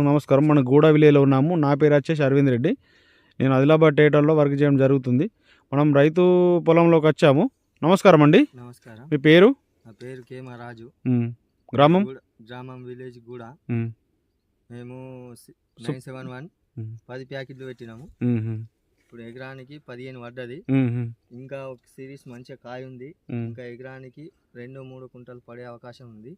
నమస్కారం. మన గూడ విలేజ్లో ఉన్నాము. నా పేరు వచ్చేసి అరవింద్ రెడ్డి. నేను ఆదిలాబాద్ టేటర్లో వర్క్ చేయడం జరుగుతుంది. మనం రైతు పొలంలోకి వచ్చాము. నమస్కారం అండి. నమస్కారం. మీ పేరు? నా పేరు కే రాజు. గ్రామం? గ్రామం విలేజ్ గూడ. మేము 971 10 ప్యాకెట్లు పెట్టినాము. ఇప్పుడు ఎకరానికి 15 పడ్డది. ఇంకా ఒక సిరీస్ మంచిగా కాయ ఉంది. ఇంకా ఎకరానికి 2-3 కుంటలు పడే అవకాశం ఉంది.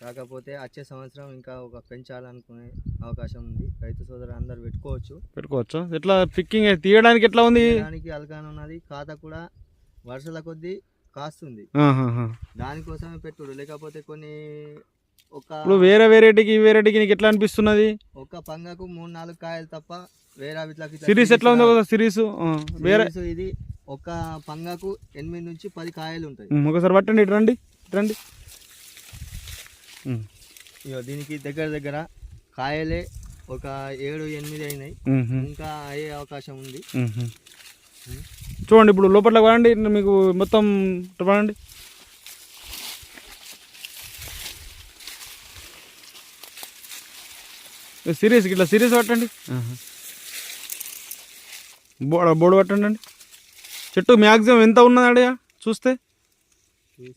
కాకపోతే వచ్చే సంవత్సరం ఇంకా ఒక పెంచాలనుకునే అవకాశం ఉంది. రైతు సోదరు అందరు పెట్టుకోవచ్చు. ఎట్లా పిక్కింగ్ తీయడానికి ఎట్లా ఉంది? దానికి అలకాన ఉన్నది. ఖాతా కూడా వరుసల కొద్దీ కాస్తుంది. దానికోసమే పెట్టుడు. లేకపోతే కొన్ని ఇప్పుడు వేరే వెరైటీకి ఈ వెరైటీకి నీకు ఎట్లా అనిపిస్తున్నది? ఒక పంగకు 3-4 కాయలు తప్ప వేరే సిరీస్ ఎట్లా ఉంది? సిరీస్ వేరే ఇది ఒక పంగకు 8 నుంచి 10 కాయలు ఉంటాయి. ఒకసారి పట్టండి, ఇటు రండి. దీనికి దగ్గర కాయలే ఒక 7-8 అయినాయి. ఇంకా అయ్యే అవకాశం ఉంది. చూడండి, ఇప్పుడు లోపల పడండి, మీకు మొత్తం పడండి. సిరీస్ ఇట్లా సిరీస్ పట్టండి. బోర్డు పట్టండి అండి. చెట్టు మ్యాక్సిమం ఎంత ఉన్నది చూస్తే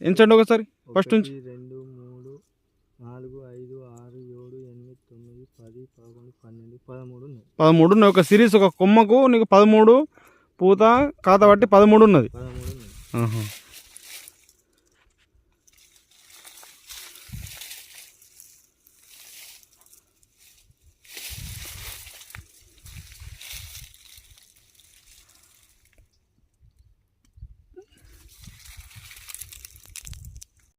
ఎంచండి ఒకసారి. ఫస్ట్ నుంచి 2, 3, 4, 5, 6, 7, 8, 9, 10, 11, 12, 13 ఉన్నాయి. ఒక సిరీస్ ఒక కొమ్మకు నీకు 13 పూత ఖాతా బట్టి 13 ఉన్నది.